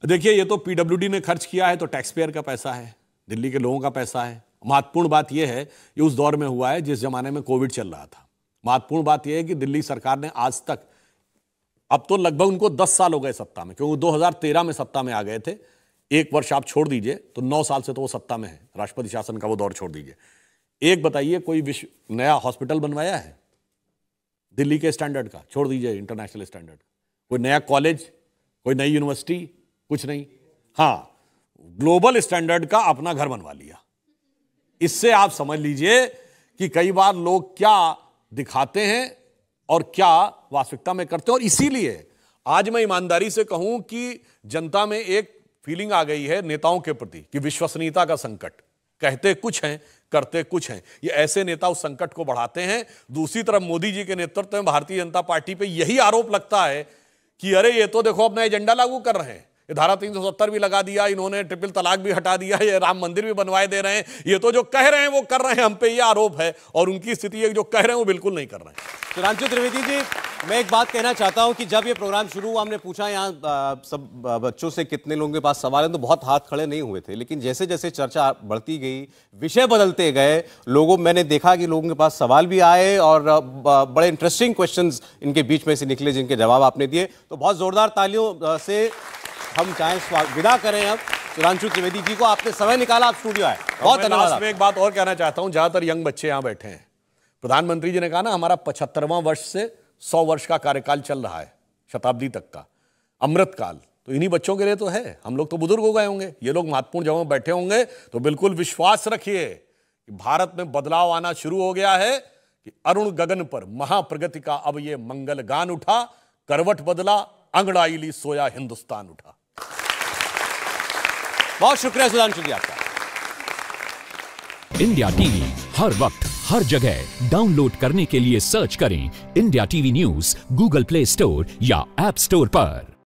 देखिए, ये तो पीडब्ल्यूडी ने खर्च किया है, तो टैक्स पेयर का पैसा है, दिल्ली के लोगों का पैसा है। महत्वपूर्ण बात यह है, ये उस दौर में हुआ है जिस जमाने में कोविड चल रहा था। महत्वपूर्ण बात यह है कि दिल्ली सरकार ने आज तक, अब तो लगभग उनको 10 साल हो गए सत्ता में, क्योंकि 2013 में सत्ता में आ गए थे। 1 वर्ष आप छोड़ दीजिए तो 9 साल से तो वो सत्ता में है, राष्ट्रपति शासन का वो दौर छोड़ दीजिए। एक बताइए, कोई नया हॉस्पिटल बनवाया है दिल्ली के स्टैंडर्ड का? छोड़ दीजिए इंटरनेशनल स्टैंडर्ड। कोई नया कॉलेज, कोई नई यूनिवर्सिटी, कुछ नहीं। हाँ, ग्लोबल स्टैंडर्ड का अपना घर बनवा लिया। इससे आप समझ लीजिए कि कई बार लोग क्या दिखाते हैं और क्या वास्तविकता में करते हैं। और इसीलिए आज मैं ईमानदारी से कहूं कि जनता में एक फीलिंग आ गई है नेताओं के प्रति कि विश्वसनीयता का संकट, कहते कुछ हैं करते कुछ हैं। ये ऐसे नेता उस संकट को बढ़ाते हैं। दूसरी तरफ मोदी जी के नेतृत्व में भारतीय जनता पार्टी पे यही आरोप लगता है कि अरे ये तो देखो अपना एजेंडा लागू कर रहे हैं, ये धारा 370 भी लगा दिया इन्होंने, ट्रिपल तलाक भी हटा दिया, ये राम मंदिर भी बनवाए दे रहे हैं, ये तो जो कह रहे हैं वो कर रहे हैं, हम पे ये आरोप है। और उनकी स्थिति है जो कह रहे हैं वो बिल्कुल नहीं कर रहे हैं। सुधांशु त्रिवेदी जी, मैं एक बात कहना चाहता हूं कि जब ये प्रोग्राम शुरू हुआ, हमने पूछा यहाँ सब बच्चों से कितने लोगों के पास सवाल है, तो बहुत हाथ खड़े नहीं हुए थे। लेकिन जैसे जैसे चर्चा बढ़ती गई, विषय बदलते गए, मैंने देखा कि लोगों के पास सवाल भी आए और बड़े इंटरेस्टिंग क्वेश्चंस इनके बीच में से निकले जिनके जवाब आपने दिए। तो बहुत जोरदार तालियों से हम चाहे विदा करें अब सुधांशु त्रिवेदी जी को। आपने समय निकाला, आप स्टूडियो आए, बहुत धन्यवाद। मैं एक बात और कहना चाहता हूं, ज्यादातर यंग बच्चे यहां बैठे हैं। प्रधानमंत्री जी ने कहा ना, हमारा 75वां वर्ष से 100 वर्ष का कार्यकाल चल रहा है, शताब्दी तक का अमृतकाल, तो इन्हीं बच्चों के लिए तो है। हम लोग तो बुजुर्ग हो गए होंगे, ये लोग महत्वपूर्ण जगहों में बैठे होंगे। तो बिल्कुल विश्वास रखिए कि भारत में बदलाव आना शुरू हो गया है, कि अरुण गगन पर महाप्रगति का अब ये मंगल गान उठा, करवट बदला, अंगड़ाई ली, सोया हिंदुस्तान उठा। बहुत शुक्रिया सुधांशु जी आपका। इंडिया टीवी हर वक्त हर जगह डाउनलोड करने के लिए सर्च करें India TV news Google play store या ऐप स्टोर पर।